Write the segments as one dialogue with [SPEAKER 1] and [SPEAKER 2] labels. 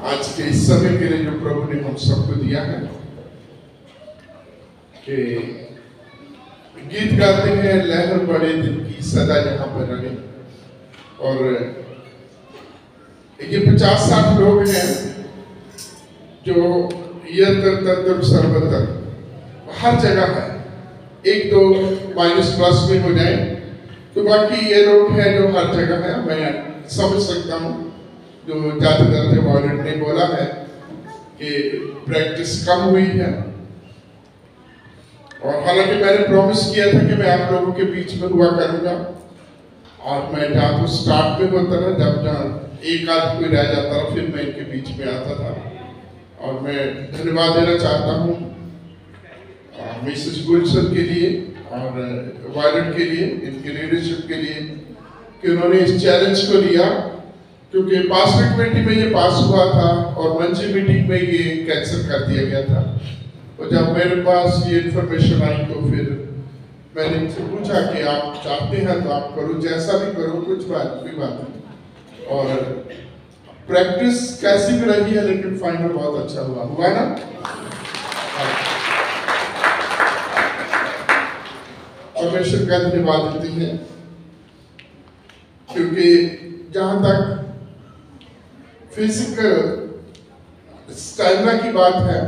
[SPEAKER 1] आज के इस समय के लिए जो प्रभु ने हम सबको दिया है कि गीत गाते हैं लहर बड़े दिन की सदा यहाँ पर रहे। और ये 50-60 लोग हैं जो यत्र सर्वत्र हर जगह है। एक दो माइनस प्लस में हो जाए तो बाकी ये लोग हैं जो हर जगह है। मैं समझ सकता हूँ जो जाते वॉलेट ने बोला है कि प्रैक्टिस कम हुई है, और हालांकि मैंने प्रॉमिस किया था कि मैं आप लोगों के बीच में हुआ करूंगा। और मैं जहाँ तो स्टार्ट में होता था, जब जहाँ एक आध कोई रह जाता था फिर मैं इनके बीच में आता था। और मैं धन्यवाद देना चाहता हूँ मिसेस गुलशन के लिए और वॉलेट के लिए, इनके लीडरशिप के लिए कि उन्होंने इस चैलेंज को लिया, क्योंकि पास्टर कमेटी में ये पास हुआ था और मंची मीटिंग में ये कैंसिल कर दिया गया था। और जब मेरे पास ये इन्फॉर्मेशन आई तो फिर मैंने इनसे पूछा कि आप चाहते हैं तो आप करो, जैसा भी करो, कोई बात नहीं। और प्रैक्टिस कैसी भी रही है लेकिन फाइनल बहुत अच्छा हुआ ना। परमेश्वर का धन्यवाद देते हैं, क्योंकि जहां तक फिजिकल स्टैमिना की बात है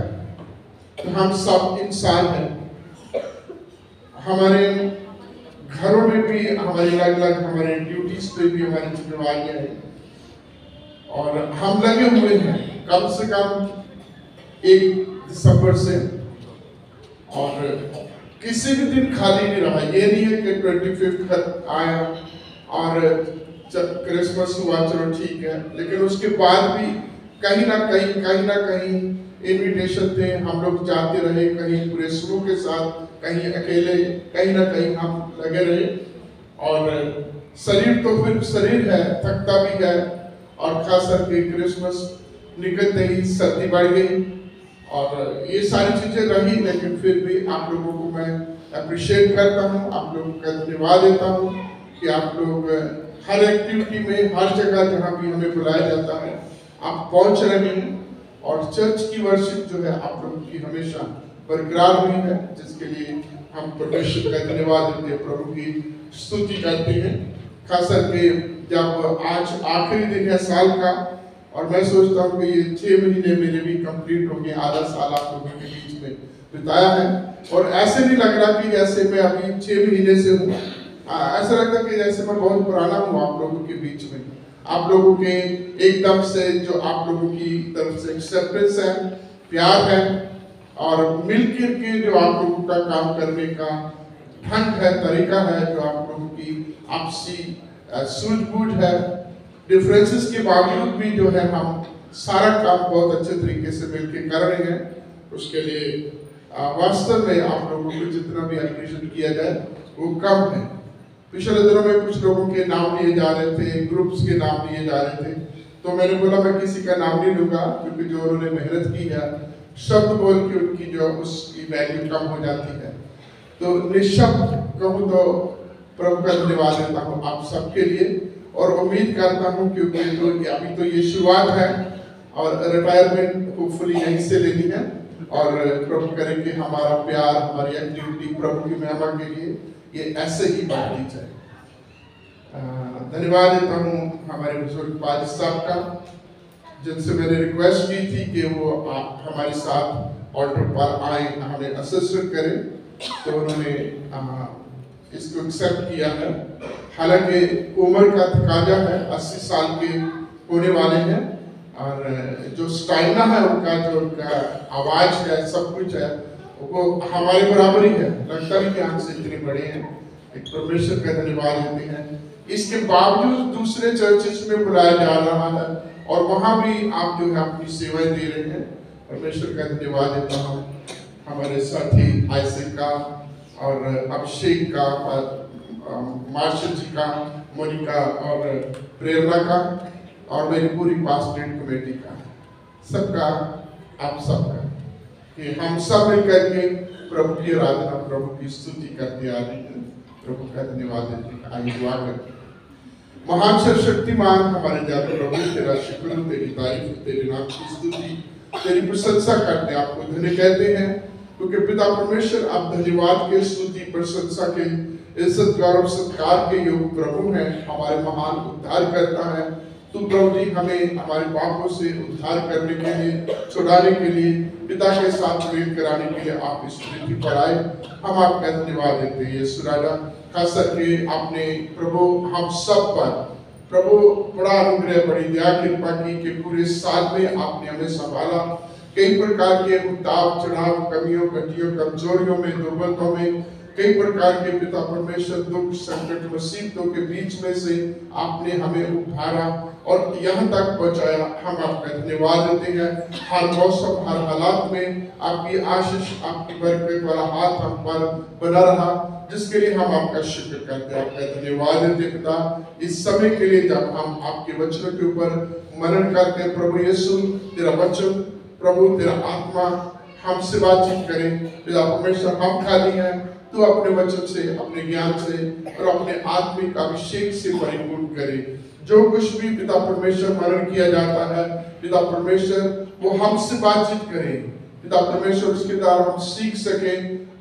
[SPEAKER 1] तो हम सब इंसान हैं। हमारे घरों में भी हमारी अलग अलग हमारे ड्यूटीज पे भी हमारी जिम्मेवारियां हैं, और हम लगे हुए हैं कम से कम 1 दिसंबर से। और किसी भी दिन खाली नहीं रहा। ये नहीं है कि 25 आया और जब क्रिसमस हुआ चलो ठीक है, लेकिन उसके बाद भी कहीं ना कहीं इनविटेशन थे। हम लोग जाते रहे, कहीं पूरे समूह के साथ, कहीं अकेले, कहीं ना कहीं हम लगे रहे। और शरीर तो फिर शरीर है, थकता भी है। और खास करके क्रिसमस निकलते ही सर्दी बढ़ गई और ये सारी चीजें रही, लेकिन फिर भी आप लोगों को मैं अप्रिशिएट करता हूँ, आप लोगों का धन्यवाद देता हूँ कि आप लोग हर एक्टिविटी में, हर जगह जहाँ भी हमें बुलाया जाता है आप पहुँच रहे हैं। और चर्च की वर्शिप जो है आप लोगों की हमेशा बरकरार हुई है, जिसके लिए हम परमेश्वर का धन्यवाद देते हैं, प्रभु की स्तुति करते हैं। खास करके जब आज आखिरी दिन है साल का, और मैं सोचता हूँ कि ये 6 महीने मेरे भी कंप्लीट हो गए, आधा साल आप लोगों के बीच में बिताया है। और ऐसे नहीं लग रहा कि जैसे मैं अभी 6 महीने से हूँ, ऐसा लगता कि जैसे मैं बहुत पुराना हूँ आप लोगों के बीच में। आप लोगों के एकदम से जो आप लोगों की तरफ से एक्सेप्टेंस है, प्यार है, और मिलकर के जो आप लोगों का काम करने का ढंग है, तरीका है, जो आप लोगों की आपसी सूझबूझ है, डिफरेंसेस के बावजूद भी जो है हम सारा काम बहुत अच्छे तरीके से मिलकर कर रहे हैं, उसके लिए वास्तव में आप लोगों को जितना भी एप्रिशिएट किया जाए वो कम है। पिछले दिनों में कुछ लोगों के नाम लिए जा रहे थे, ग्रुप्स के नाम लिए जा रहे थे, तो मैंने बोला मैं किसी का नाम नहीं लूंगा, क्योंकि जो उन्होंने मेहनत की है शब्द बोल के उनकी जो उसकी वैल्यू कम हो जाती है। तो निःशब्द कहूँ तो प्रभु का धन्यवाद देता हूँ आप सबके लिए, और उम्मीद करता हूँ क्योंकि अभी तो ये शुरुआत है और रिटायरमेंट होपफुली यहीं से लेनी है। और प्रभु करे कि हमारा प्यार, हमारी एक्टिविटी प्रभु की महिमा के लिए ये ऐसे ही बढ़ती जाए। धन्यवाद देता हूँ हमारे बुजुर्ग पाजी साहब का, जिनसे मैंने रिक्वेस्ट की थी कि वो आप हमारे साथ ऑल्टर पर आए, हमें असिस्ट करें, तो उन्होंने इसको एक्सेप्ट किया है। हालांकि उम्र का तकाजा है, 80 साल के होने वाले हैं, और जो स्टाइना है उनका, जो उनका आवाज है, सब कुछ है, वो हमारे बराबर ही है। लगता भी कि हमसे इतने बड़े हैं। एक परमेश्वर का धन्यवाद देते हैं। इसके बावजूद दूसरे चर्चेस में बुलाया जा रहा है और वहां भी आप जो है अपनी सेवाएं दे रहे हैं। परमेश्वर का धन्यवाद देता हूँ हमारे साथी आइजक का और अभिषेक का और मार्शल जी का, मोनिका और प्रेरणा का, और मेरी पूरी पास्टरेट कमेटी का, सबका, आप सबका, कि हम सब मिलकर के प्रभु की आराधना, प्रभु की स्तुति करते आ रहे हैं। प्रभु का धन्यवाद देते हैं। आइए दुआ करते हैं। महान सर्वशक्तिमान हमारे दयालु प्रभु, तेरा शुक्र, तेरी तारीफ, तेरे नाम की स्तुति, तेरी प्रशंसा करते हैं, आपको धन्य कहते हैं, क्योंकि पिता परमेश्वर आप धन्यवाद के, स्तुति, प्रशंसा के, इज्जत, गौरव, सत्कार के योग प्रभु हैं, हमारे महान उद्धार करता है। तू प्रभु जी हमें हमारे पापों से उद्धार करने के लिए, छुड़ाने के लिए, पिता के साथ प्रेम कराने के लिए आप इस पृथ्वी पर आए। हम आपका धन्यवाद देते हैं यीशु राजा, खास करके आपने प्रभु हम सब पर प्रभु बड़ा अनुग्रह, बड़ी दया कृपा की कि पूरे साल में आपने हमें संभाला। कई प्रकार के उतार चढ़ाव, कमियों, घटियों, कमजोरियों में, दुर्बलताओं में, कई प्रकार के पिता परमेश्वर दुख, संकट, मुसीबतों के बीच में से आपने हमें उभारा और यहाँ तक पहुँचाया। हम आपका धन्यवाद देते हैं। हर मौसम, हर हालात में आपकी आशीष, आपकी बरकत वाला हाथ हम पर बना रहा, जिसके लिए हम आपका शुक्र करते हैं, आपका धन्यवाद देते पिता। इस समय के लिए जब हम आपके वचनों के ऊपर मनन करते हैं प्रभु यीशु, तेरा वचन प्रभु, तेरा आत्मा हमसे बातचीत करे। पिता परमेश्वर हम खाली हैं, तू अपने वचन से, अपने ज्ञान से और अपने आत्मिक अभिषेक से परिपूर्ण करे। जो कुछ भी पिता परमेश्वर मनन किया जाता है, पिता परमेश्वर वो हमसे बातचीत करे। पिता परमेश्वर उसके द्वारा हम सीख सकें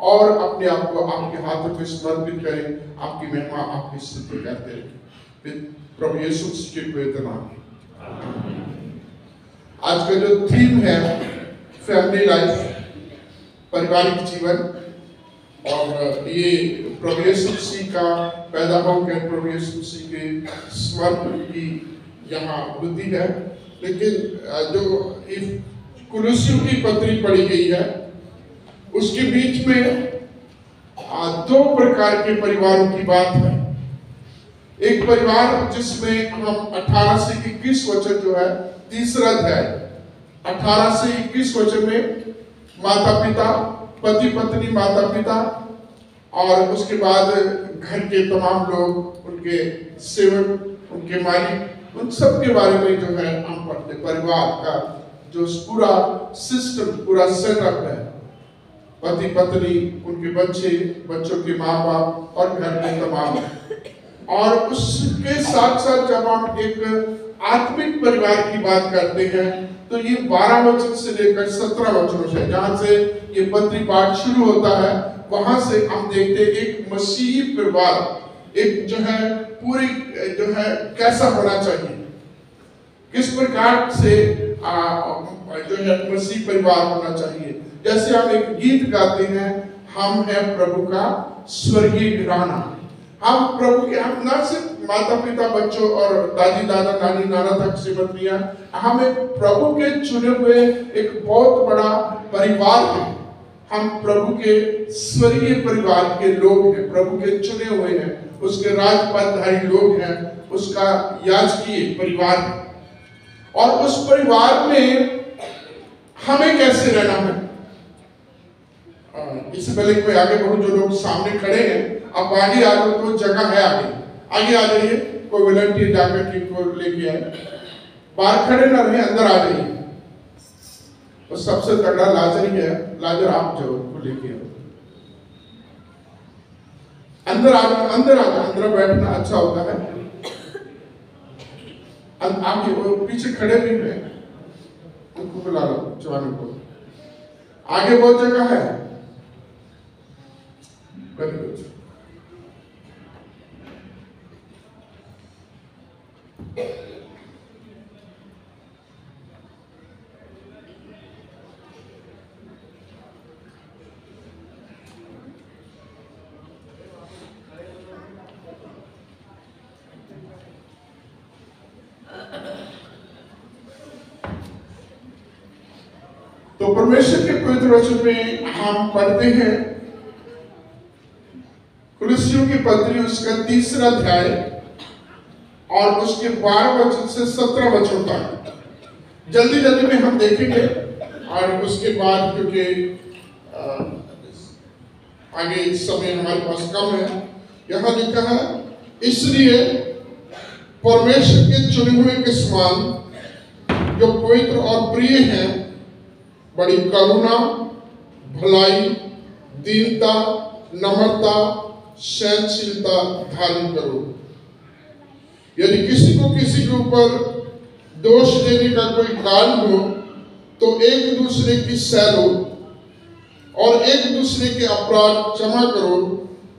[SPEAKER 1] और अपने आप को आपके हाथों में समर्पित करें। आपकी महिमा, आपकी स्तुति करते हैं प्रभु यीशु के पवित्र नाम में। आज का जो थीम है फैमिली लाइफ, पारिवारिक जीवन, और ये प्रभु यीशु मसीह का पैदा होकर प्रभु यीशु मसीह के स्मरण की यहाँ बुद्धि है। लेकिन जो कुलुस्सियों की पत्री पढ़ी गई है उसके बीच में दो प्रकार के परिवारों की बात है। एक परिवार जिसमें हम 18 से 21 वचन जो है, तीसरा अध्याय 18 से 21 वचन में माता पिता, पति पत्नी, माता पिता और उसके बाद घर के तमाम लोग, उनके सेवक, उनके मालिक, उन सब के बारे में जो है हम पढ़ते। परिवार का जो पूरा सिस्टम, पूरा सेटअप है, पति पत्नी, उनके बच्चे, बच्चों के माँ बाप और घर के तमाम। और उसके साथ साथ जब हम एक आत्मिक परिवार की बात करते हैं तो ये 12 वचन से लेकर 17 वचनों से, जहां से ये पत्री पाठ शुरू होता है, वहां से हम देखते हैं एक मसीही परिवार, एक जो है पूरी जो है कैसा होना चाहिए, किस प्रकार से जो है मसीह परिवार होना चाहिए। जैसे हम एक गीत गाते हैं, हम हैं प्रभु का स्वर्गीय घराना। हम प्रभु के, हम ना सिर्फ माता पिता, बच्चों और दादी दादा, नानी नाना तक सीमित नहीं है, हम एक प्रभु के चुने हुए एक बहुत बड़ा परिवार है। हम प्रभु के स्वर्गीय परिवार के लोग हैं, प्रभु के चुने हुए हैं, उसके राजपदधारी लोग हैं, उसका याजकीय परिवार है। और उस परिवार में हमें कैसे रहना है, इससे पहले कोई आगे बढ़ो, जो लोग सामने खड़े हैं अब आगे आ जाओ, तो जगह है आगे आ जाइए। कोई वॉलंटियर जाकर के को लेके आए, बाहर खड़े ना रहे, अंदर आ जाइए। और सबसे तगड़ा लाजर ही है, लाजर आप जो को लेके आओ, अंदर आ जाओ, अंदर बैठना अच्छा होता है। आगे वो पीछे खड़े भी हैं, उनको बुला लो, जवानों को। आगे बहुत जगह है। Very good. तो परमेश्वर के पवित्र वचन में हम पढ़ते हैं कुलुस्सियों की पत्री, उसका 3रा अध्याय और उसके 12 वचन से 17 वचन तक जल्दी में हम देखेंगे। और उसके बाद क्योंकि आगे समय हमारे पास कम है, यहाँ लिखा है, इसलिए परमेश्वर के चुने हुए के समान जो पवित्र और प्रिय हैं, बड़ी करुणा, भलाई, दीनता, नम्रता, सहनशीलता धारण करो। यदि किसी के ऊपर दोष देने का कोई कारण हो तो एक दूसरे की सह लो और एक दूसरे के अपराध क्षमा करो,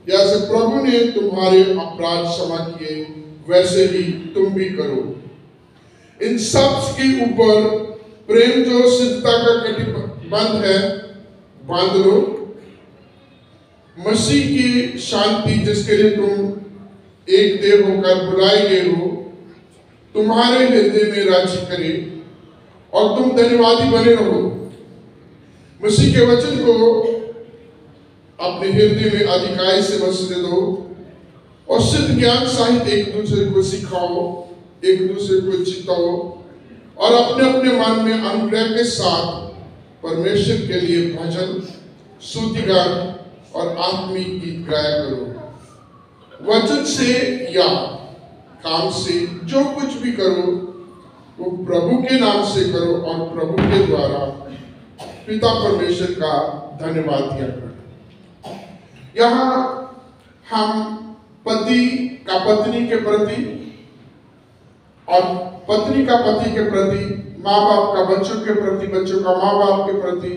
[SPEAKER 1] जैसे प्रभु ने तुम्हारे अपराध क्षमा किए वैसे ही तुम भी करो। इन सब के ऊपर प्रेम जो सिद्धता का कटिबंध है बांध लो। मसीह की शांति जिसके लिए तुम एक देव होकर बुलाए गए हो तुम्हारे हृदय में राज्य करे और तुम धन्यवादी बने रहो। मसीह के वचन को अपने हृदय में अधिकाई से बसने दो और सिद्ध ज्ञान सहित एक दूसरे को सिखाओ, एक दूसरे को चिताओ और अपने अपने मन में अनुग्रह के साथ परमेश्वर के लिए भजन, स्तुतिगान और आत्मिक गीत गाया करो। वचन से या काम से जो कुछ भी करो वो प्रभु के नाम से करो और प्रभु के द्वारा पिता परमेश्वर का धन्यवाद दिया करो। यहाँ हम पति का पत्नी के प्रति और पत्नी का पति के प्रति, माँ बाप का बच्चों के प्रति, बच्चों का माँ बाप के प्रति,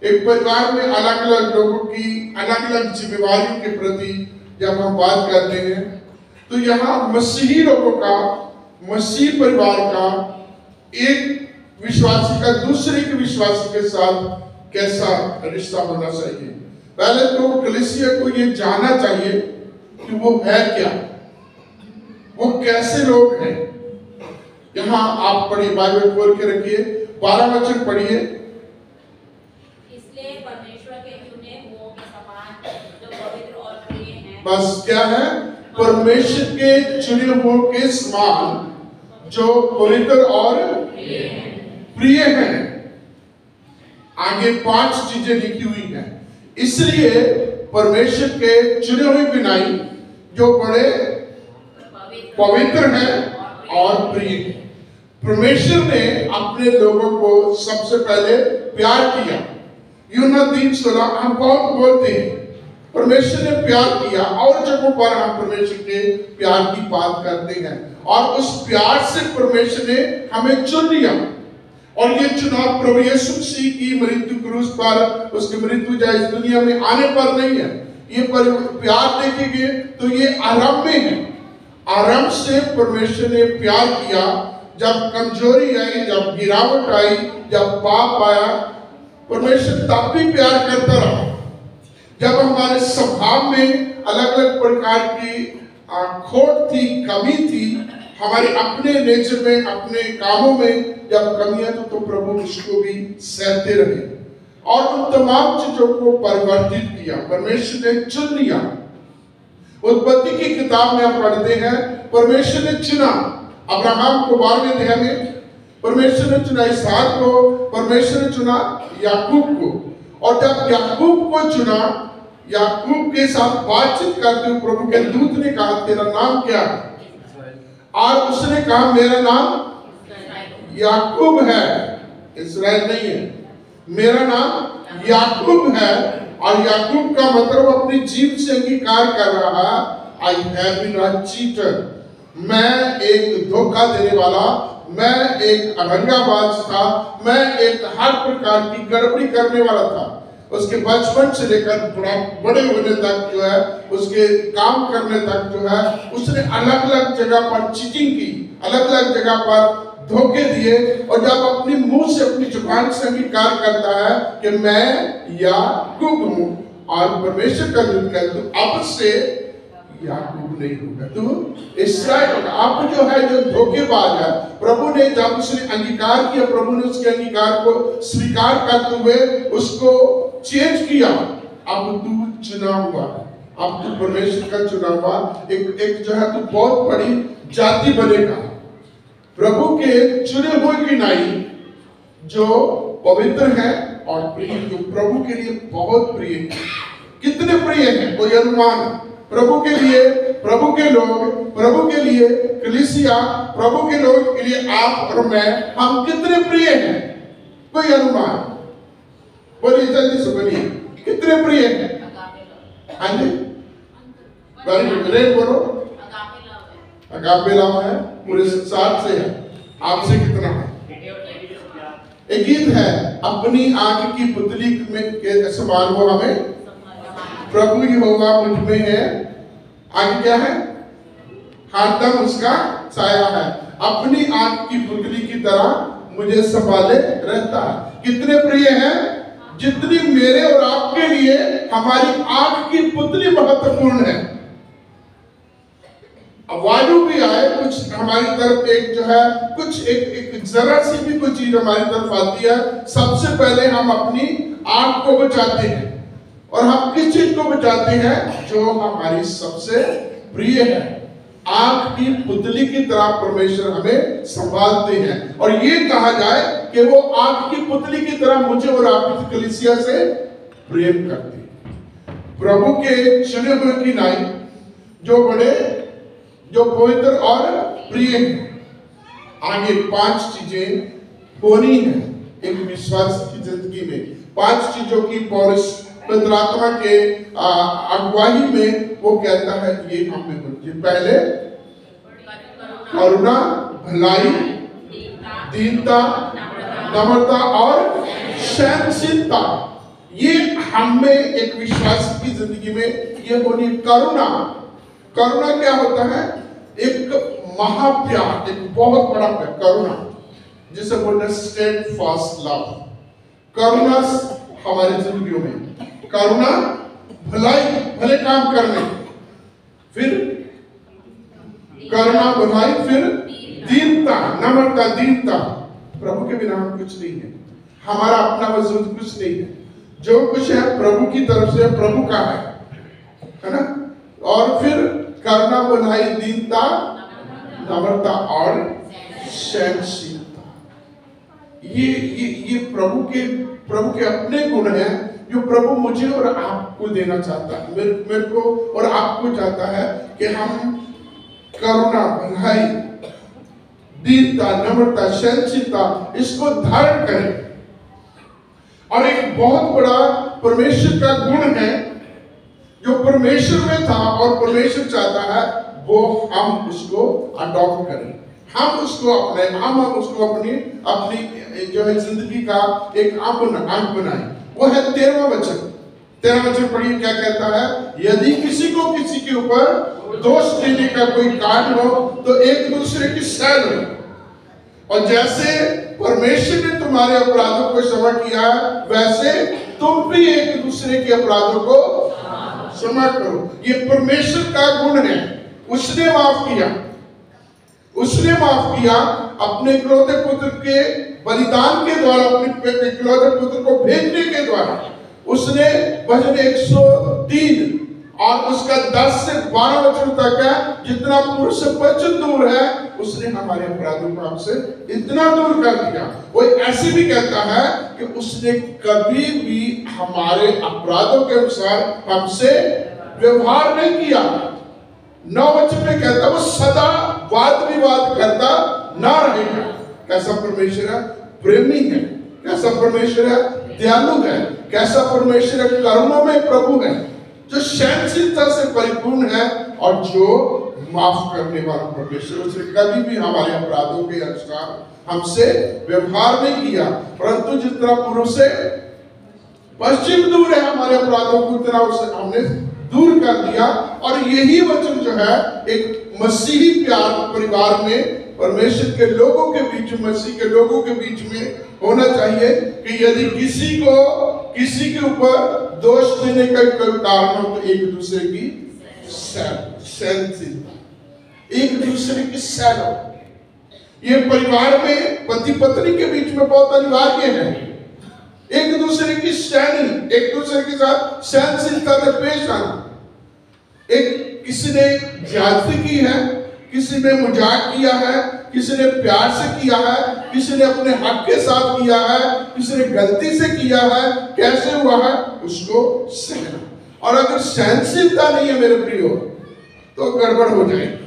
[SPEAKER 1] एक परिवार में अलग अलग लोगों की अलग अलग जिम्मेवारियों के प्रति जब हम बात करते हैं तो यहाँ मसीही लोगों का, मसीह परिवार का एक विश्वासी का दूसरे के विश्वासी के साथ कैसा रिश्ता होना चाहिए। पहले तो कलीसिया को ये जानना चाहिए कि वो है क्या, वो कैसे लोग हैं। यहाँ आप पढ़िए, बाइबल खोल के रखिए, 12 वचन पढ़िए।
[SPEAKER 2] इसलिए परमेश्वर के चुने हुओं के समान जो पवित्र और प्रिय हैं।
[SPEAKER 1] बस क्या है? परमेश्वर के चुने हुओं के समान जो पवित्र और प्रिय हैं। आगे 5 चीजें लिखी हुई हैं। इसलिए परमेश्वर के चुने हुए बिनाई जो बड़े पवित्र हैं और प्रिय हैं। परमेश्वर ने अपने लोगों को सबसे पहले प्यार किया। यूहन्ना 3:16 हम बहुत बोलते हैं परमेश्वर ने प्यार किया, और जगहों पर हम परमेश्वर के प्यार की बात करते हैं और उस प्यार से परमेश्वर ने हमें चुन लिया। और ये चुनाव प्रभु यीशु मसीह की मृत्यु क्रूस पर, उसकी मृत्यु जो इस दुनिया में आने पर नहीं है। ये प्यार देखेंगे तो ये आरंभ में है। आरंभ से परमेश्वर ने प्यार किया। जब कमजोरी आई, जब गिरावट आई, जब पाप आया, परमेश्वर तब भी प्यार करता रहा। जब हमारे स्वभाव में अलग अलग प्रकार की खोट थी, कमी थी, हमारे अपने नेचर में, अपने कामों में जब कमियां तो प्रभु उसको भी सहते रहे और उन तमाम चीजों को परिवर्तित किया। परमेश्वर ने चुन लिया। उत्पत्ति की किताब में हम पढ़ते हैं परमेश्वर ने चुना अब्राहम को, 12वें अध्याय में परमेश्वर ने चुना इसहाक को, परमेश्वर ने चुना याकूब को। और जब याकूब को चुना, याकूब के साथ बातचीत करते हुए प्रभु के दूत ने कहा तेरा नाम क्या है? और उसने कहा मेरा नाम याकूब है, इस्राएल नहीं है, मेरा नाम याकूब है। और याकूब का मतलब अपनी जीव से अंगीकार कर रहा, I have been a cheater, मैं एक धोखा देने वाला, मैं एक अड़ंगाबाज था, मैं एक हर प्रकार की गड़बड़ी करने वाला था। उसके बचपन से लेकर बड़े होने तक जो है, उसके काम करने तक जो है, उसने अलग अलग जगह पर चीटिंग की, अलग अलग जगह पर धोखे दिए। और जब अपनी मुंह से, अपनी जुबान से अंगीकार करता है कि मैं याकूब हूं और परमेश्वर का दूत कहता हूं, अब से याकूब नहीं होगा, तू इस्राएल होगा। अब जो है, जो धोखेबाज है, प्रभु ने जब उसने अंगीकार किया, प्रभु ने उसके अंगीकार को स्वीकार करते हुए उसको चेंज किया। अब तू चुना हुआ, अब तू परमेश्वर का चुना हुआ एक जो है, तू बहुत बड़ी जाति बनेगा। प्रभु के चुने हुए की नाई जो पवित्र है और प्रिय, जो प्रभु के लिए बहुत प्रिय है। कितने प्रिय हैं कोई अनुमान? प्रभु के लिए, प्रभु के लोग, प्रभु के लिए कलीसिया, प्रभु के लोग के लिए आप और मैं, हम कितने प्रिय हैं? कोई अनुमान? बोलिए, जल्दी से बोलिए, कितने प्रिय हैं? हाँ जी, वेरी गुड, बोलो। अगापे लव है, पूरे संसार से है, आपसे कितना है। एक गीत है, अपनी आंख की पुतली में के समान वो हमें प्रभु यहोवा मुझ में है, आगे क्या है, हरदम उसका छाया है, अपनी आंख की पुतली की तरह मुझे संभाले रहता है। कितने प्रिय हैं, जितनी मेरे और आपके लिए हमारी आंख की पुतली महत्वपूर्ण है। वायु भी आए कुछ हमारी तरफ, एक जो है कुछ एक जरा सी भी कोई चीज हमारी तरफ आती है, सबसे पहले हम अपनी आंख को बचाते हैं। और हम किस चीज को बचाते हैं, जो हमारी सबसे प्रिय है। आंख की पुतली की तरह परमेश्वर हमें संभालते हैं। और ये कहा जाए कि वो आंख की पुतली की तरह मुझे और आपकी कलीसिया से प्रेम करते हैं। प्रभु के चुने हुए की नाई जो बड़े, जो पवित्र और प्रिय हैं। आगे 5 चीजें होनी है एक विश्वास की जिंदगी में। 5 चीजों की पौरुष पवित्र आत्मा के अगुवाई में वो कहता है ये हमें होनी। पहले करुणा, भलाई, दीनता, नम्रता और सहनशीलता, ये हमें एक विश्वास की जिंदगी में ये होनी। करुणा, करुणा क्या होता है, एक महाप्यार, एक बहुत बड़ा प्यार, करुणा जिसे बोलते हैं स्टेड फास्ट लव। करुणा हमारी जिंदगियों में, करुणा भलाई, भले काम करने, फिर करुणा भलाई, फिर दीनता, नम्रता, दीनता। प्रभु के बिना हम कुछ नहीं है, हमारा अपना वजूद कुछ नहीं है। जो कुछ है प्रभु की तरफ से, प्रभु का है ना। और फिर करुणा, भलाई, दीनता, नम्रता और सहनशीलता, ये प्रभु के अपने गुण हैं जो प्रभु मुझे और आपको देना चाहता है, मेरे को और आपको चाहता है कि हम करुणा, भलाई, दीनता, नम्रता, सहनशीलता इसको धारण करें। और एक बहुत बड़ा परमेश्वर का गुण है जो परमेश्वर में था और परमेश्वर चाहता है वो हम उसको अडॉप्ट करें, हम उसको अपने, हम उसको अपनी जो है जिंदगी का एक अंग बनाएं। वो है 13वां वचन। 13वां वचन पढ़िए, क्या कहता है, यदि किसी को किसी के ऊपर दोष देने का कोई कारण हो तो एक दूसरे की सह लो, और जैसे परमेश्वर ने तुम्हारे अपराधों को क्षमा किया वैसे तुम भी एक दूसरे के अपराधों को क्षमा करो। ये परमेश्वर का गुण है। उसने माफ किया, उसने माफ किया अपने इकलौते पुत्र के बलिदान के द्वारा, अपने इकलौते पुत्र को भेजने के द्वारा। उसने भजन 103 और उसका 10 से 12 वचन तक है, जितना पुरुष से वचन दूर है उसने हमारे अपराधों को हमसे इतना दूर कर दिया। वो ऐसे भी कहता है कि उसने कभी भी हमारे अपराधों के अनुसार हमसे व्यवहार नहीं किया। 9 वचन में कहता वो सदा वाद विवाद करता ना रहेगा। कैसा परमेश्वर है, प्रेमी है। कैसा परमेश्वर है, दयालु है। कैसा परमेश्वर है, करुणा में प्रभु है, जो सहनशीलता से परिपूर्ण है और जो माफ करने वाला परमेश्वर। उसने कभी भी हमारे अपराधों के अनुसार हमसे व्यवहार नहीं किया, परंतु जितना पूर्व से पश्चिम दूर है हमारे अपराधों को, उतना उसे हमने दूर कर दिया। और यही वचन जो है एक मसीही प्यार परिवार में, परमेश्वर के लोगों के बीच में, मसीह के लोगों के बीच में होना चाहिए कि यदि किसी के ऊपर दोष देने का कोई कारण हो तो एक दूसरे की सहनशीलता, एक दूसरे की सहन। ये परिवार में पति पत्नी के बीच में बहुत अनिवार्य है। एक दूसरे की सहनी, एक दूसरे के साथ सहनशीलता से पेश आना। एक किसी ने ज्यादती की है, किसी ने मजाक किया है, किसी ने प्यार से किया है, किसी ने अपने हक के साथ किया है, किसी ने गलती से किया है, कैसे हुआ है उसको सहना। और अगर सहनशीलता नहीं है मेरे प्रियो तो गड़बड़ हो जाएगी।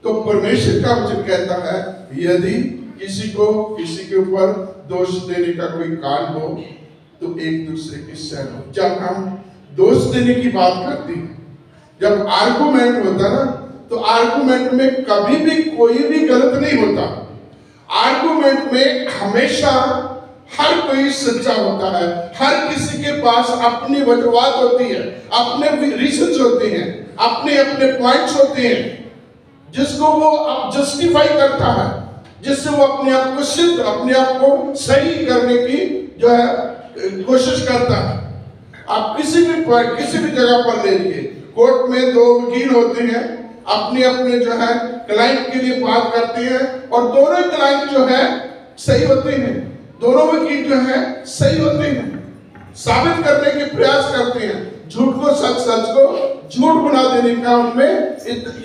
[SPEAKER 1] तो परमेश्वर का वचन कहता है यदि किसी के ऊपर दोष देने का कोई कारण हो तो एक दूसरे की सहन हो। जब हम दोष देने की बात करते हैं, जब आर्गुमेंट होता है ना, तो आर्गुमेंट में कभी भी कोई भी गलत नहीं होता। आर्गुमेंट में हमेशा हर कोई सच्चा होता है, हर किसी के पास अपनी वजूहत होती है, अपने रीजंस होते हैं, अपने अपने पॉइंट्स होते हैं, जिसको वो अब जस्टिफाई करता है, जिससे वो अपने आप को सिद्ध, अपने आप को सही करने की जो है कोशिश करता है। आप किसी भी जगह पर ले लीजिए, कोर्ट में दो वकील होते हैं, अपने अपने जो है क्लाइंट के लिए बात करते हैं, और दोनों क्लाइंट जो है सही होते हैं, दोनों वकील जो है सही होते हैं, साबित करने के प्रयास करते हैं, झूठ को सच, सच को झूठ बना देने का उनमें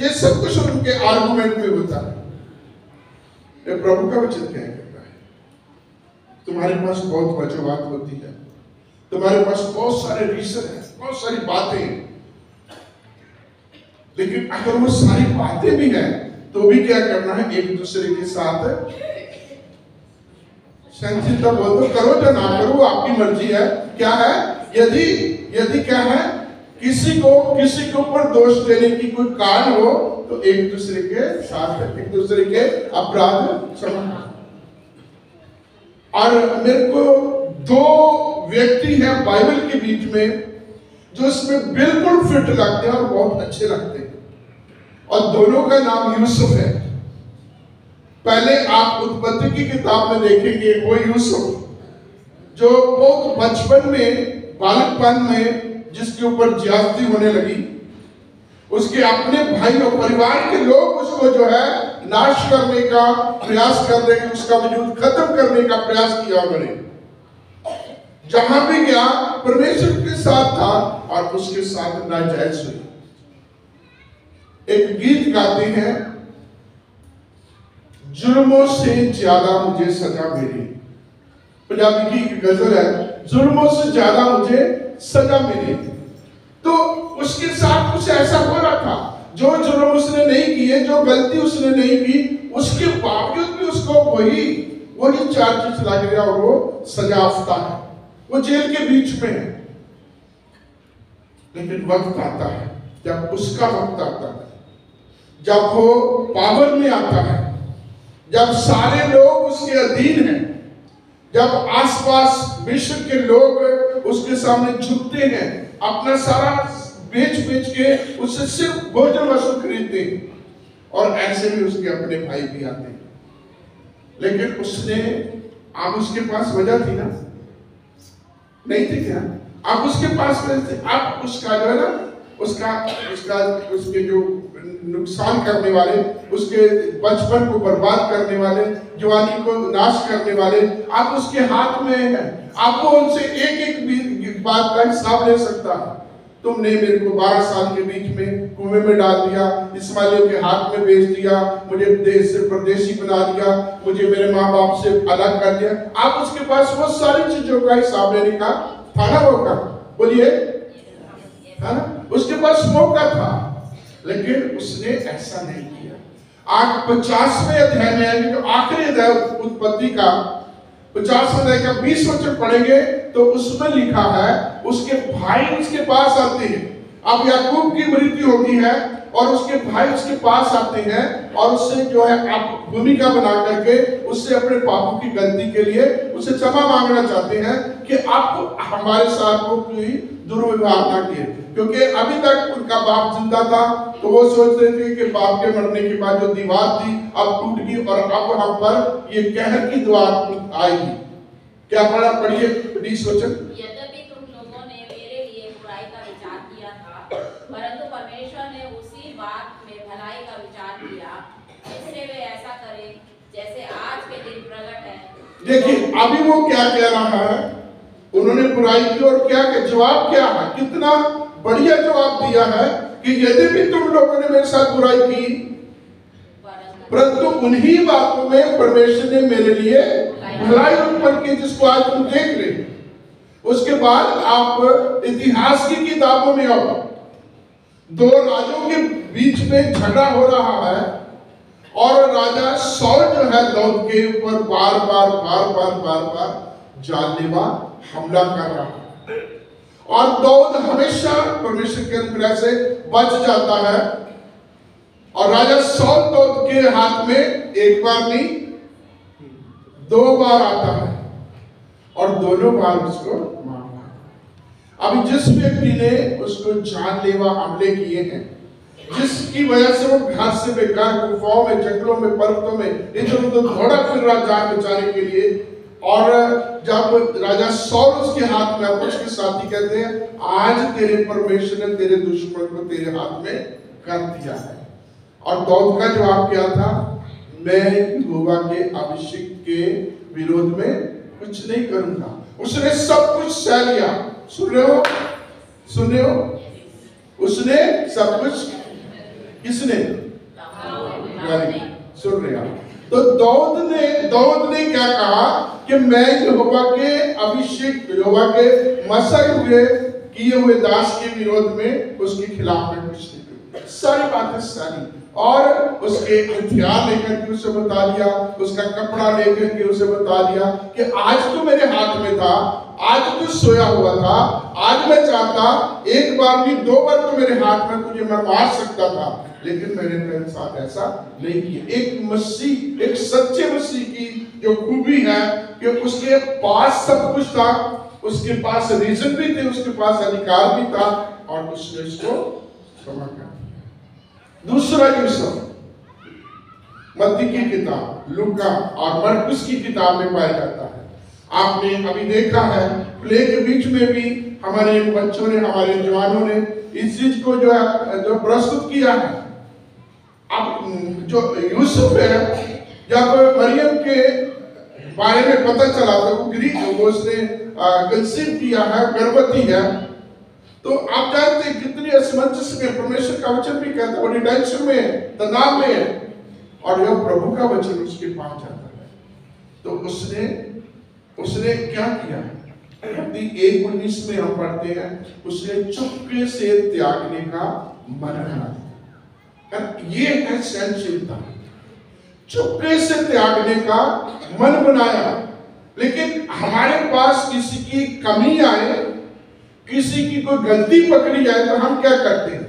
[SPEAKER 1] ये सब कुछ उनके आर्गुमेंट में होता है। ये प्रभु का वचन क्या कहता है? तुम्हारे पास बहुत वजूहत होती है, तुम्हारे पास बहुत सारे रीजन है, बहुत सारी बातें, लेकिन अगर वो सारी बातें भी हैं तो भी क्या करना है? एक दूसरे के साथ सहनशीलता बोल दो, करो या ना करो आपकी मर्जी है। क्या है? यदि क्या है, किसी के ऊपर दोष देने की कोई कारण हो तो एक दूसरे के साथ, एक दूसरे के अपराध क्षमा। और मेरे को दो व्यक्ति हैं बाइबल के बीच में जो इसमें बिल्कुल फिट लगते हैं और बहुत अच्छे लगते हैं, और दोनों का नाम यूसुफ है। पहले आप उत्पत्ति की किताब में देखेंगे वो यूसुफ जो बहुत बचपन में, बालकपन में जिसके ऊपर ज्यादती होने लगी, उसके अपने भाई और परिवार के लोग उसको जो है नाश करने का प्रयास कर रहे हैं, उसका वजूद खत्म करने का प्रयास किया उन्होंने। जहां भी गया परमेश्वर के साथ था और उसके साथ नाजायज हुई। एक गीत गाते हैं, जुर्मों से ज्यादा मुझे सजा मिली। पंजाबी की गजल है, जुर्मों से ज्यादा मुझे सजा मिली। तो उसके साथ कुछ ऐसा हो रहा था, जो जुर्म उसने नहीं किए, जो गलती उसने नहीं की, उसके बावजूद भी उसको वही चार्जेस लग गया और वो सजाफ्ता है, वो जेल के बीच में है। लेकिन वक्त आता है, जब उसका वक्त आता है, जब वो पावर में आता है, जब सारे लोग उसके अधीन हैं, जब आसपास विश्व के लोग उसके सामने झुकते हैं, अपना सारा बेच के उससे सिर्फ भोजन वस्तु खरीदते हैं, और ऐसे में उसके अपने भाई भी आते हैं। लेकिन अब उसके पास वजह थी ना? नहीं थी क्या? अब उसके पास अब उसका जो है ना, उसके जो नुकसान करने वाले, उसके बचपन को बर्बाद करने वाले, जवानी को नाश करने वाले, अब उसके हाथ में है। अब वो उनसे एक बात का हिसाब ले सकता है। तुमने मेरे को 12 साल के बीच में कुएं में डाल दिया, इस्माइलियों के हाथ में बेच दिया, मुझे देश से परदेशी बना दिया, मुझे मेरे माँ बाप से अलग कर दिया। अब उसके पास वो सारी चीजों का हिसाब लेने का था ना मौका? बोलिए, था ना? उसके पास मौका था, लेकिन उसने ऐसा नहीं किया। आज 50वें अध्याय में आएंगे, जो आखिरी अध्याय उत्पत्ति का 50वें अध्याय का 20 वचन पढ़ेंगे तो उसमें लिखा है, उसके भाई उसके पास आते हैं। अब याकूब की मृत्यु होती है और उसके भाई उसके पास आते हैं और उससे जो है आप भूमिका बना करके उससे अपने पापों की गलती के लिए उससे क्षमा मांगना चाहते हैं कि आप हमारे साथ वो कोई दुर्व्यवहार ना किए, क्योंकि अभी तक उनका बाप जिंदा था, तो वो सोच रहे थे कि बाप के मरने के बाद जो दीवार थी अब टूट गई और अब हम पर ये कहर की दीवार आएगी। क्या पढ़ा? पढ़िए 20 वचन।
[SPEAKER 2] यद्यपि तुम लोगों ने मेरे लिए बुराई का विचार किया था, परंतु परमेश्वर ने उसी बात में भलाई का विचार किया, इससे वे ऐसा करें जैसे आज के दिन प्रकट है।
[SPEAKER 1] देखिए अभी वो क्या कह रहा है, उन्होंने बुराई की और क्या जवाब क्या है? कितना बढ़िया जवाब दिया है कि यद्यपि तुम लोगों ने मेरे साथ बुराई की, परंतु उन्हीं बातों में परमेश्वर ने मेरे लिए भलाई उत्पन्न की, जिसको आज तुम देख रहे हैं। उसके बाद आप इतिहास की किताबों में आओ, 2 राजों के बीच में झगड़ा हो रहा है और राजा सौल जो है दाऊद के ऊपर बार बार जानलेवा हमला कर रहा है, और दाऊद हमेशा परमेश्वर के अनुग्रह से बच जाता है और राजा सौल दाऊद के हाथ में एक बार नहीं 2 बार आता है और दोनों बार उसको मारता है। अभी जिस व्यक्ति ने उसको जानलेवा हमले किए हैं, जिसकी वजह से वो घर से बेकार गुफाओं में, जंगलों में, पर्वतों में इधर उधर दौड़ा फिर रहा जान बचाने के लिए, और जब राजा सौल उसके हाथ में, उसके साथी कहते हैं आज तेरे परमेश्वर ने तेरे दुश्मन को तेरे हाथ में कर दिया है। और दाऊद का जवाब क्या था? मैं यहोवा के अभिषेक के विरोध में कुछ नहीं करूंगा। उसने सब कुछ सह लिया। सुन रहे हो? उसने सब कुछ, किसने? सुन रहे हैं? तो दाऊद ने क्या कहा कि मैं यहोवा के अभिषेक, यहोवा के मसाए हुए किए हुए दास के विरोध में उसके खिलाफ में कुछ नहीं करूंगा। सारी बातें सारी, और उसके हथियार लेकर के उसे बता दिया, उसका कपड़ा लेकर के उसे बता दिया कि आज तो मेरे हाथ में था, आज तो सोया हुआ था, आज मैं चाहता एक बार नहीं 2 बार तो मेरे हाथ में तुझे मैं मार सकता था, लेकिन मैंने तेरे साथ ऐसा नहीं किया। एक मसीह, एक सच्चे मसीह की जो खूबी है कि उसके पास सब कुछ था, उसके पास रीजन भी थे, उसके पास अधिकार भी था, और उसने इसको क्षमा कर दिया। दूसरा यूसुफ मत्ती की किताब, लूका और मरकुस की किताब में पाया जाता है। आपने अभी देखा है प्ले के बीच में भी हमारे बच्चों ने, हमारे जवानों ने इस चीज को जो प्रस्तुत किया है। अब जो यूसुफ है, जब मरियम के बारे में पता चला तो वो उसने कंसीव किया है, गर्भवती है, तो आप जानते हैं कितनी असमंजस में, परमेश्वर का वचन भी कहता है बड़ी टेंशन में है, तनाव में है, और जब प्रभु का वचन उसके पास जाता है तो उसने क्या किया? 1:19 में हम पढ़ते हैं, उसने चुपके से त्यागने का मन बना दिया। ये है सहनशीलता, चुपके से त्यागने का मन बनाया। लेकिन हमारे पास किसी की कमी आए, किसी की कोई गलती पकड़ी जाए तो हम क्या करते हैं?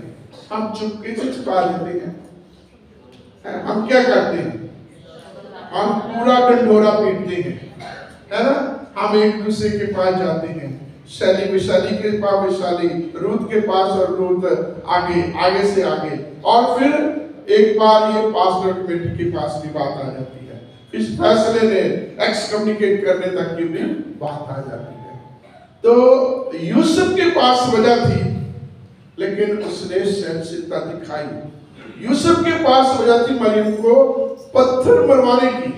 [SPEAKER 1] हम चुपके से छुपा लेते हैं। हम क्या करते हैं? हम पूरा डंडोरा पीटते हैं, है ना? हम एक दूसरे के पास जाते हैं, शैली विशाली के पास विशाली, रूत के पास और रूत आगे से आगे, और फिर एक बार ये पास्टर कमेटी के पास भी बात आ जाती है, इस फैसले ने एक्सकम्युनिकेट करने तक की भी बात आ जाती है। तो यूसुफ के पास वजह थी, लेकिन उसने सहनशीलता दिखाई। यूसुफ के पास वजह थी मरियम को पत्थर मरवाने की,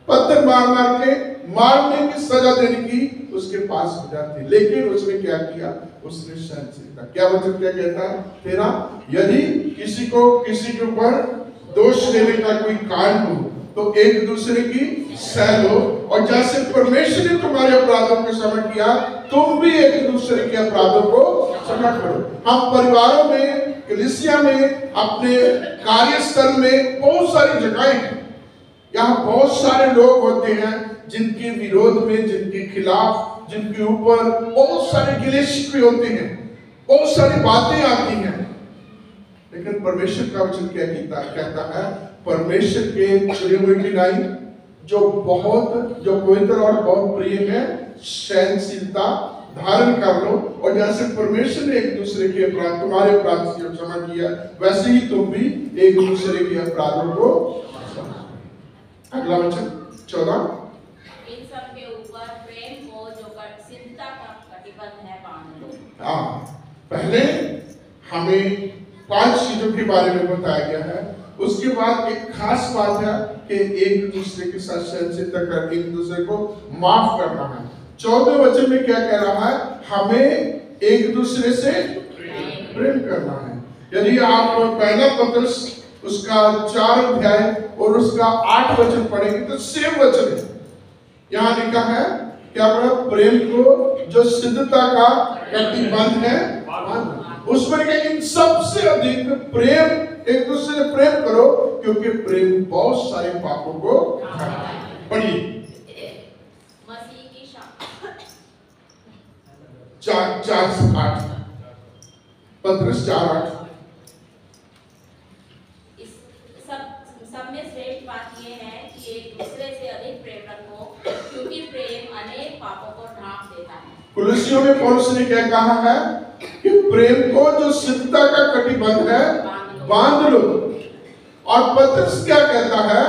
[SPEAKER 1] पत्थर मार के मारने की सजा देने की उसके पास वजह थी, लेकिन उसने क्या किया? उसने सहनशीलता। क्या वचन क्या कहता है तेरा? यदि किसी के ऊपर दोष देने का कोई कारण हो तो एक दूसरे की सह लो, और जैसे परमेश्वर ने तुम्हारे अपराधों को क्षमा किया, तुम भी एक दूसरे के अपराधों को क्षमा करो। हम परिवारों में, कलीसिया में, अपने कार्यस्थल में बहुत सारी जगहें हैं, यहाँ बहुत सारे लोग होते हैं जिनके विरोध में, जिनके खिलाफ, जिनके ऊपर बहुत सारे गिले शिकवे होते हैं, बहुत सारी बातें आती हैं, लेकिन परमेश्वर का वचन क्या कहता है? परमेश्वर के चुने हुए की नाई जो पवित्र और बहुत प्रिय है, सहनशीलता धारण कर लो, और जैसे परमेश्वर ने एक दूसरे के अपराध, तुम्हारे अपराध से क्षमा किया, वैसे ही तुम भी एक दूसरे के अपराधों को। अगला वचन 14,
[SPEAKER 2] इन सब के ऊपर प्रेम को जो सिद्धता का कटिबंध है बांध लो।
[SPEAKER 1] हाँ, पहले हमें 5 चीजों के बारे में बताया गया है, उसके बाद एक खास बात है कि एक दूसरे के साथ सहनशीलता करके एक दूसरे को माफ करना है। 14वें वचन में क्या कह रहा है? हमें एक दूसरे से प्रेम करना है। यदि आप पहला पत्रस उसका 4 अध्याय और उसका 8 वचन पढ़ेंगे तो सेम वचन है, यहाँ लिखा है क्या? प्रेम को जो सिद्धता का कटिबंध है, उसमें इन सबसे अधिक प्रेम, एक दूसरे से प्रेम करो, क्योंकि प्रेम बहुत सारे पापों को पढ़िए।
[SPEAKER 2] मसीह की शान
[SPEAKER 1] 4:8, पत्रस 4:8।
[SPEAKER 2] पापों को ढांप देता है।
[SPEAKER 1] कुलुसियों में पौलुस ने क्या कहा है कि प्रेम को जो सिद्धता का कटिबंध है बांध लो। और पतरस क्या कहता है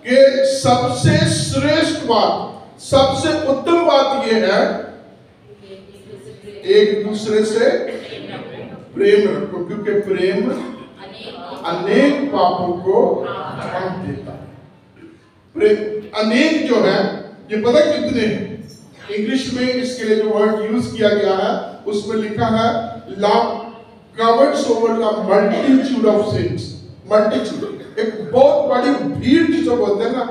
[SPEAKER 1] कि सबसे श्रेष्ठ बात, सबसे उत्तम बात यह है एक दूसरे से प्रेम रखो, क्योंकि प्रेम अनेक पापों को ढांप देता है। प्रेम अनेक जो है ये पता कितने हैं? इंग्लिश में इसके लिए जो वर्ड यूज किया गया है उसमें लिखा है love covers over the multitude of since. Multitude एक बहुत बड़ी भीड़ जिसे बोलते हैं ना,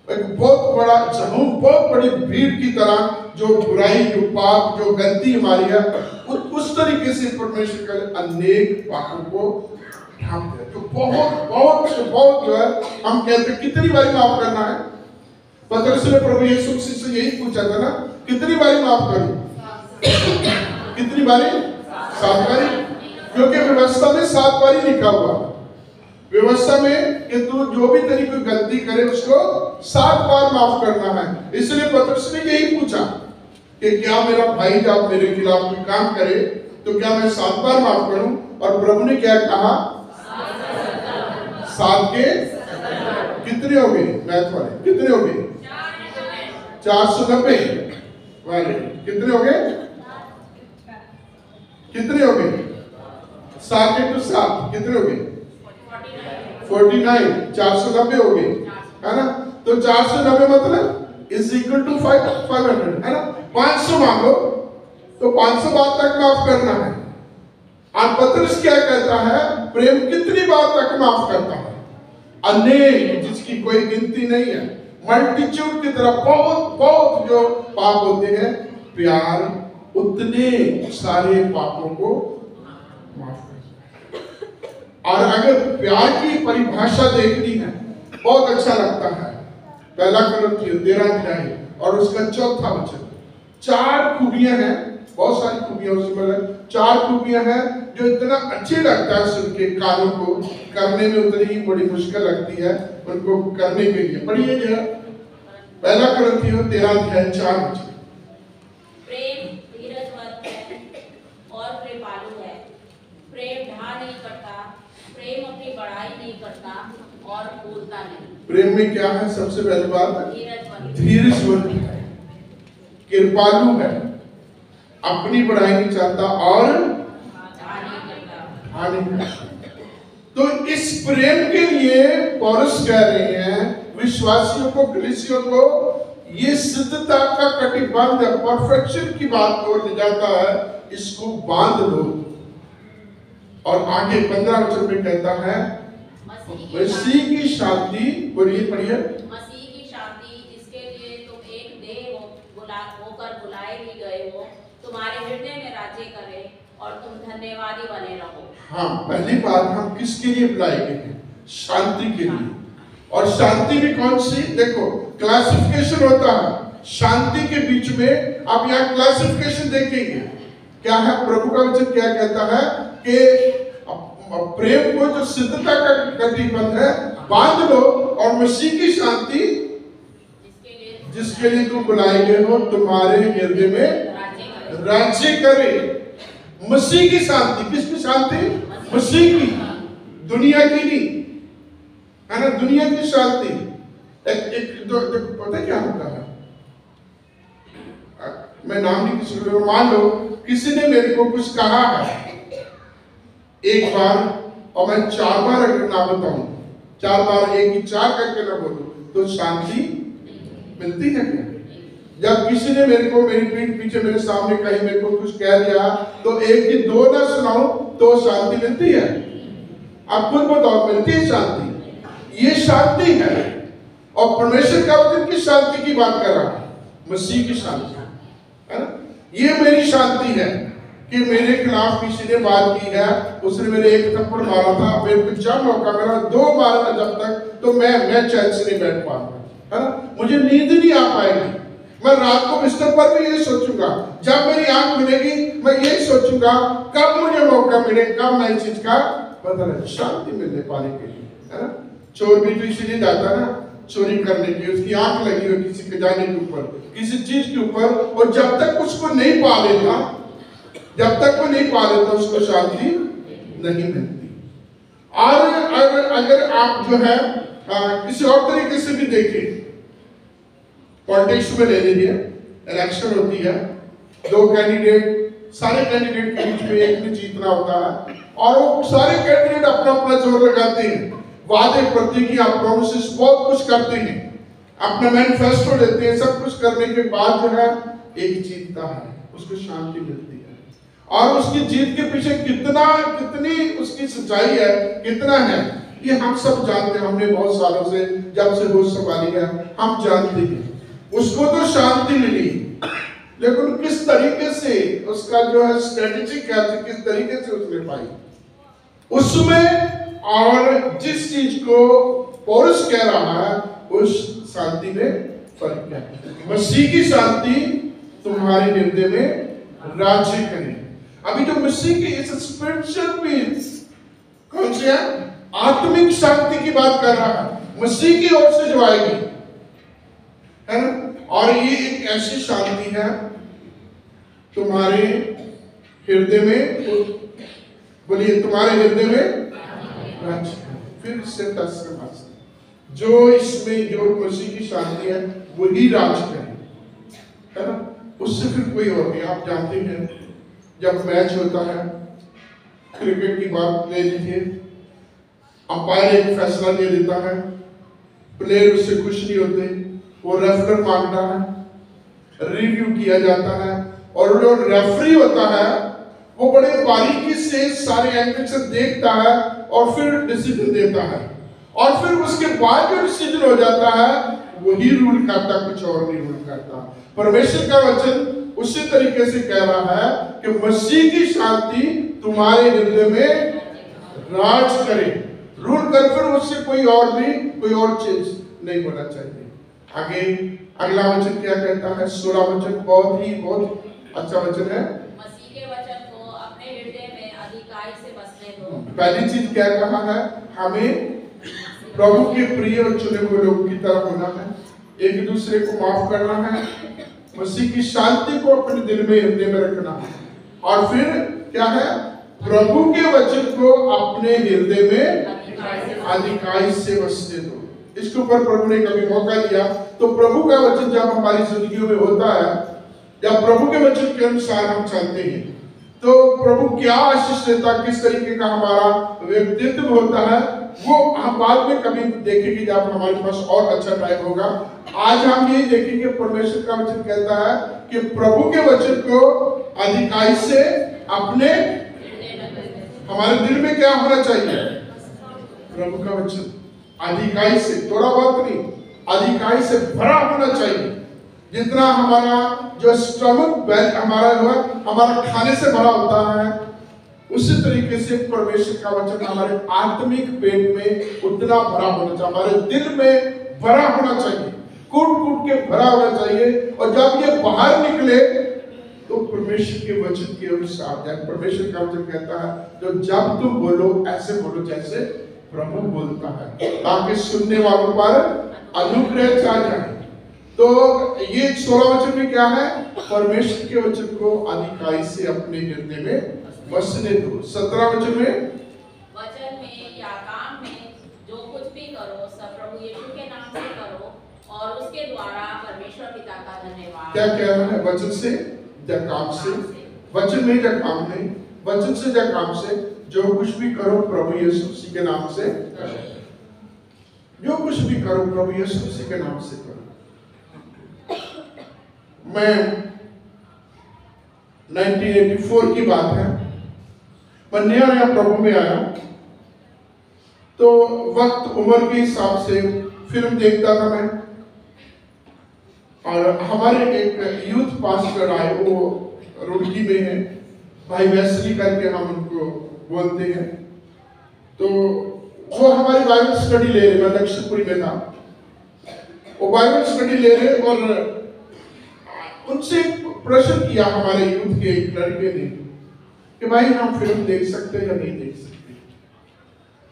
[SPEAKER 1] एक बहुत बड़ा समूह, बहुत बड़ी भीड़ की तरह जो बुराई, जो पाप, जो गलती हमारी है उस तरीके से परमेश्वर का अनेक पापों को ढांप दे। तो बहुत बहुत बहुत जो है हम कहते हैं कितनी बारी माफ करना है? पतरस ने प्रभु यीशु मसीह से यही पूछा था ना, कितनी बारी माफ करूं? कितनी बारी? 7 बारी। क्योंकि व्यवस्था में 7 बारी लिखा हुआ, व्यवस्था में कि तू जो भी तेरी कोई गलती करे उसको 7 बार माफ करना है। इसलिए पतरस ने यही पूछा कि क्या मेरा भाई जब मेरे खिलाफ कोई काम करे तो क्या मैं 7 बार माफ करूं? और प्रभु ने क्या कहा? 7 के कितने हो गए? मैथ वाले कितने हो गए? 490 वाले कितने हो गए? कितने हो गए? 7 into 7 कितने हो गए? 49। 490 हो गए, है ना? तो 490 मतलब इज इक्वल टू 500, है ना? 500 मांगो तो 500 बार तक माफ करना है। और पतरस क्या कहता है? प्रेम कितनी बार तक माफ करता है? अनेक, जिसकी कोई गिनती नहीं है। मल्टीट्यूड की तरह बहुत बहुत जो पाप होते हैं, प्यार उतने सारे पापों को माफ करता है। और अगर प्यार की परिभाषा देखनी है, बहुत अच्छा लगता है। पहला कुरिन्थियों 13 अध्याय और उसका 4था वचन। 4 खूबियां हैं, बहुत सारी खूबियां उसमें 4 खूबियां हैं जो इतना अच्छे लगता है सुन के, कानों को करने में उतनी ही बड़ी मुश्किल लगती है उनको करने के लिए। पढ़िए जो पहला कुरिन्थियों 13 अध्याय 4 वचन।
[SPEAKER 2] प्रेम धीरजवंत है और कृपालु है, प्रेम ढा नहीं करता, प्रेम अपनी बड़ाई नहीं करता और भूलता नहीं। प्रेम में क्या है? सबसे पहली बात धीरजवंत है, कृपालु है, अपनी बड़ाई नहीं चाहता और हानि करता। तो इस प्रेम के लिए पौलुस कह रहे हैं विश्वासियों को, कलीसियों को, ये सिद्धता का कटिबंध परफेक्शन की बात को ले जाता है, इसको बांध लो। और आगे 15 वचन में कहता है मसीह की शांति, बोलिए पढ़िए। मसीह की शांति जिसके लिए तुम एक देह होकर बुलाए भी गए हो, तुम्हारे हृदय में राज्य करे और तुम धन्यवादी बने रहो।
[SPEAKER 1] हाँ, पहली बात हम किसके लिए बुलाए गए हैं? शांति के लिए। और शांति भी कौन सी? देखो क्लासिफिकेशन होता है शांति के बीच में। आप यहाँ क्लासिफिकेशन देखेंगे क्या है? प्रभु का वचन क्या कहता है कि प्रेम को जो सिद्धता का कटिबंध है बांध लो, और मसीह की शांति जिसके लिए तुम बुलाए गए हो तुम्हारे हृदय में राज्य करे। मसीह की शांति, किसकी शांति? मसीह की, दुनिया की नहीं, है ना? दुनिया की शांति एक पता है क्या होता है? मैं नाम नहीं किसी को, मान लो किसी ने मेरे को कुछ कहा है एक बार और मैं 4 बार अगर ना बताऊं, 4 बार एक ही 4 करके ना बोलूं, तो शांति मिलती है क्या? जब किसी ने मेरे को मेरी पीठ पीछे मेरे सामने कहीं मेरे को कुछ कह दिया तो एक ही 2 ना सुनाऊं तो शांति मिलती है? आप खुद बताओ, मिलती है शांति? ये शांति है। और परमेश्वर का वचन की शांति की बात कर रहा है, मसीह की शांति, है ना? ये मेरी शांति है कि मेरे खिलाफ किसी ने बात की है, उसने मेरे एक थप्पड़ मारा था, मेरे को जब मौका मिला 2 मारा जब तक, तो मैं चैन से नहीं बैठ पाऊंगा, है ना? मुझे नींद नहीं आ पाएगी। मैं रात को बिस्तर पर भी यही सोचूंगा, जब मेरी आंख मिलेगी मैं यही सोचूंगा कब मुझे मौका मिले, कब मैं इस चीज का पता लगे, शांति मिलने पाने के लिए, है ना? चोर भी तो इसीलिए जाता ना चोरी करने की, उसकी आंख लगी हो किसी के जाने के ऊपर, किसी चीज के ऊपर, और जब तक उसको नहीं पा लेता, जब तक वो नहीं पा लेता उसको शांति नहीं मिलती। और अगर आप जो है किसी और तरीके से भी देखें, पॉलिटिक्स में ले लीजिए, इलेक्शन होती है, दो कैंडिडेट, सारे कैंडिडेट के बीच में एक ने जीतना होता है, और वो सारे कैंडिडेट अपना अपना जोर लगाते हैं, वादे प्रतिज्ञा प्रोमिसेस बहुत कुछ करते हैं, अपना मैनिफेस्टो देते हैं, सब कुछ करने के बाद जो है एक जीतता है, उसको शांति मिलती है। और उसकी जीत के पीछे कितनी उसकी सच्चाई है, कितना है, ये हम सब जानते हैं। हमने बहुत सालों से, जब से होश संभाली है, हम जानते हैं। उसको तो शांति मिली, लेकिन किस तरीके से उसका जो है स्ट्रेटेजी क्या थी, किस तरीके से उसने पाई उसमें, और जिस चीज को पौलुस कह रहा है उस शांति में फर्क क्या है। मसीह की शांति तुम्हारे हृदय में राज्य करे। अभी जो मसीह की इस स्पिरिचुअल पीस कौन सी है, आत्मिक शांति की बात कर रहा है, मसीह की ओर से जो आएगी, है ना। और ये एक ऐसी शांति है तुम्हारे हृदय में, बोलिए तुम्हारे हृदय में राज्य। फिर इससे जो इसमें जो मसीह की शांति है वही राज करे, है ना, उससे फिर कोई और नहीं। आप जानते हैं जब मैच होता है, क्रिकेट की बात ले लीजिए, अंपायर एक फैसला ले लेता है, प्लेयर उससे खुश नहीं होते, वो रेफर मांगता है, रिव्यू किया जाता है, और जो रेफरी होता है वो बड़े बारीकी से सारे एंगल से देखता है और फिर डिसीजन देता है, और फिर उसके बाद जो डिसीजन हो जाता है वही रूल करता, कुछ और नहीं रूल करता। परमेश्वर का वचन उसी तरीके से कह रहा है कि मसीह की शांति तुम्हारे हृदय में राज करे, रूल कर, फिर उससे कोई और नहीं, कोई और चीज नहीं होना चाहिए। आगे अगला वचन क्या कहता है, 16 वचन बहुत अच्छा वचन है।
[SPEAKER 2] मसीह के वचन को अपने हृदय में अधिकाई से बसने दो।
[SPEAKER 1] पहली चीज क्या कहा है, हमें प्रभु के प्रिय और चुने हुए लोगों की तरह होना है, एक दूसरे को माफ करना है, मसीह की शांति को अपने दिल में, हृदय में रखना है, और फिर क्या है, प्रभु के वचन को अपने हृदय में अधिकाई से बसने दो। इसके ऊपर प्रभु ने कभी मौका दिया तो प्रभु का वचन जब हमारी जिंदगियों में होता है, जब प्रभु के वचन के अनुसार हम चलते हैं, तो प्रभु क्या आशीष देता, किस तरीके का हमारा व्यक्तित्व होता है, वो हम बाद में कभी देखेंगे जब हमारे पास और अच्छा टाइम होगा। आज हम यही देखेंगे, परमेश्वर का वचन कहता है कि प्रभु के वचन को अधिकाई से अपने, हमारे दिल में क्या होना चाहिए, प्रभु का वचन अधिकाई से, थोड़ा बहुत नहीं, अधिकाई से भरा होना चाहिए। जितना हमारा जो स्टमक हमारा खाने से भरा होता है, उसी तरीके से परमेश्वर का वचन हमारे आत्मिक पेट में उतना भरा होना चाहिए, हमारे दिल में भरा होना चाहिए, कूट कूट के भरा होना चाहिए। और जब ये बाहर निकले तो परमेश्वर के वचन के अनुसार, परमेश्वर का वचन कहता है जो जब तुम बोलो ऐसे बोलो जैसे प्रभु बोलता है, ताकि सुनने वालों पर अनुग्रह छा जाए। तो ये 16 वचन में क्या है, परमेश्वर के वचन को अधिकाई से अपने हृदय में बसने दो। 17 वचन
[SPEAKER 2] में या काम में जो कुछ भी करो सब प्रभु यीशु के नाम से करो, और उसके द्वारा परमेश्वर पिता का धन्यवाद।
[SPEAKER 1] क्या कह रहा है, वचन से या काम से, वचन में या काम नहीं, वचन से या काम से, जो कुछ भी करो प्रभु यीशु मसीह के नाम से करो, जो कुछ भी करो प्रभु यीशु मसीह के नाम से करो। मैं 1984 की बात है, मैं नया प्रभु में आया, तो वक्त उम्र के हिसाब से फिल्म देखता था मैं, और हमारे एक यूथ पास्टर आए, वो रुड़की में है, भाई वेस्ली करके हम उनको बोलते हैं। तो वो हमारी बाइबल स्टडी ले रहे, मैं लक्ष्यपुरी में था, वो बाइबल स्टडी ले रहे, और उनसे प्रश्न किया हमारे यूथ के एक लड़के ने कि भाई हम फिल्म देख सकते हैं या नहीं देख सकते।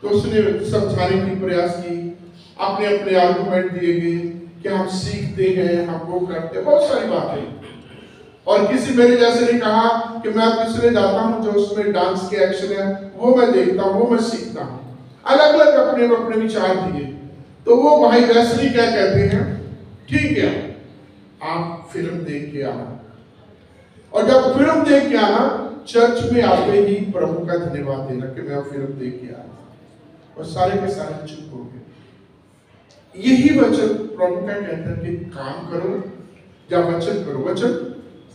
[SPEAKER 1] तो उसने समझाने की प्रयास की, अपने अपने आर्गुमेंट दिए गए कि हम सीखते हैं, हम वो करते हैं, बहुत सारी बातें। और किसी मेरे जैसे ने कहा कि मैं तीसरे जाता हूँ, जो उसमें डांस के एक्शन है वो मैं देखता हूँ, वो मैं सीखता हूँ। अलग अलग अपने अपने विचार दिए। तो वो भाई वैसे क्या कहते हैं, ठीक है आप फिल्म देख के आना, और जब फिल्म देख के आना चर्च में आते ही प्रभु का धन्यवाद देना कि मैं फिल्म देख के आया। और सारे के सारे चुप हो गए। यही वचन प्रभु का कहता है कि काम करो या वचन करो। वचन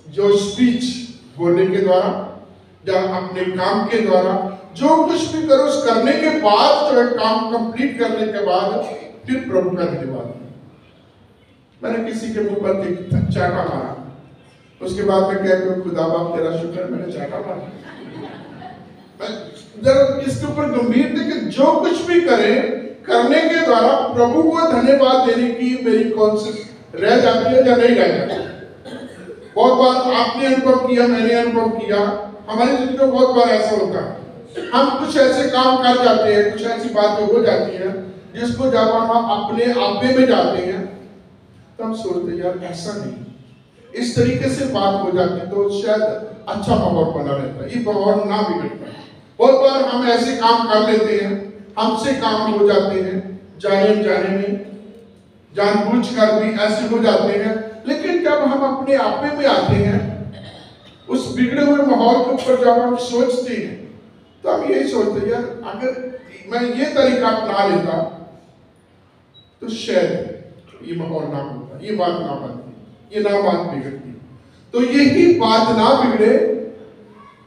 [SPEAKER 1] जो स्पीच बोलने के द्वारा या अपने काम के द्वारा जो कुछ भी करो, उस करने के बाद जो है काम कंप्लीट करने के बाद फिर प्रभु का धन्यवाद। मैंने किसी के मुंह पर चाटा मारा, उसके बाद में क्या करूं, खुदा बाप तेरा शुक्र है मैंने चाटा मारा। जरा इसके ऊपर गंभीर थे कि जो कुछ भी करें, करने के द्वारा प्रभु को धन्यवाद देने की मेरी कॉन्शियस रह जाती है या नहीं रह जाती। बहुत बार आपने अनुभव किया, मैंने अनुभव किया, हमारी जिंदगी में बहुत बार ऐसा होता है। हम कुछ ऐसे काम कर जाते हैं, कुछ ऐसी बातें हो जाती हैं जिसको जब हम अपने आपे में जाते हैं तो हम सोचते हैं यार ऐसा नहीं, इस तरीके से बात हो जाती तो शायद अच्छा माहौल बना रहता है, ये माहौल ना बिगड़ता। बहुत बार हम ऐसे काम कर लेते हैं, हमसे काम हो जाते हैं, जाने जाने में जानबूझकर भी ऐसे हो जाते हैं। लेकिन जब हम अपने आपे में आते हैं, उस बिगड़े हुए माहौल के ऊपर जब हम सोचते हैं तो हम यही सोचते हैं यार अगर मैं ये तरीका अपना लेता तो शायद ये माहौल ना होता, ये बात ना बनती, ये ना बात बिगड़ती। तो यही बात ना बिगड़े,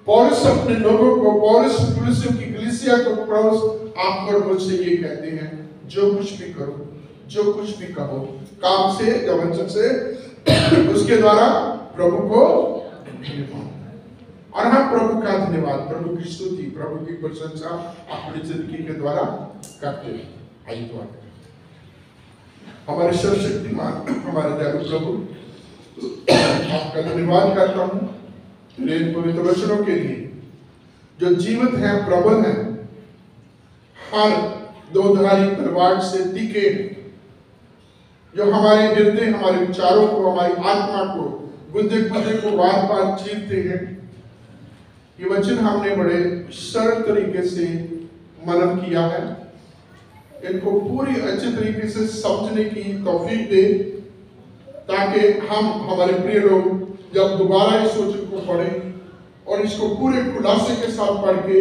[SPEAKER 1] पौलुस अपने लोगों को, पौलुस की कलीसिया को, पौलुस आप और मुझसे ये कहते हैं जो कुछ भी करो, जो कुछ भी कहो, काम से या वचन से, उसके द्वारा प्रभु को धन्यवाद। और हम प्रभु का धन्यवाद, प्रभु की स्तुति, प्रभु की प्रशंसा अपनी जिंदगी के द्वारा करते हैं। आइए दुआ करें। हमारे सर्वशक्तिमान हमारे दयालु प्रभु, आपका धन्यवाद करता हूँ तेरे पवित्र वचनों के लिए जो जीवित है, प्रबल है, हर दोधारी तलवार से तीखे, जो हमारे हृदय, हमारे विचारों को, हमारी आत्मा को, गुद्दे गुद्दे को बार बार चीरते हैं। ये वचन हमने बड़े सरल तरीके से मनन किया है, इनको पूरी अच्छे तरीके से समझने की तौफीक दे, ताकि हम, हमारे प्रिय लोग जब दोबारा इस वचन को पढ़ें और इसको पूरे खुलासे के साथ पढ़ के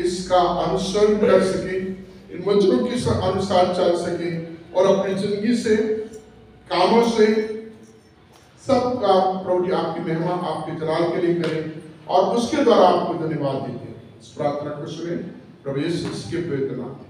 [SPEAKER 1] इसका अनुसरण कर सके, इन वचनों के अनुसार चल सके और अपनी जिंदगी से, कामों से सबका प्रभु आपकी महिमा, आपके जलाल के लिए करें और उसके द्वारा आपको धन्यवाद देते हैं। इस प्रार्थना को सुने प्रभु यीशु के पवित्र नाम में।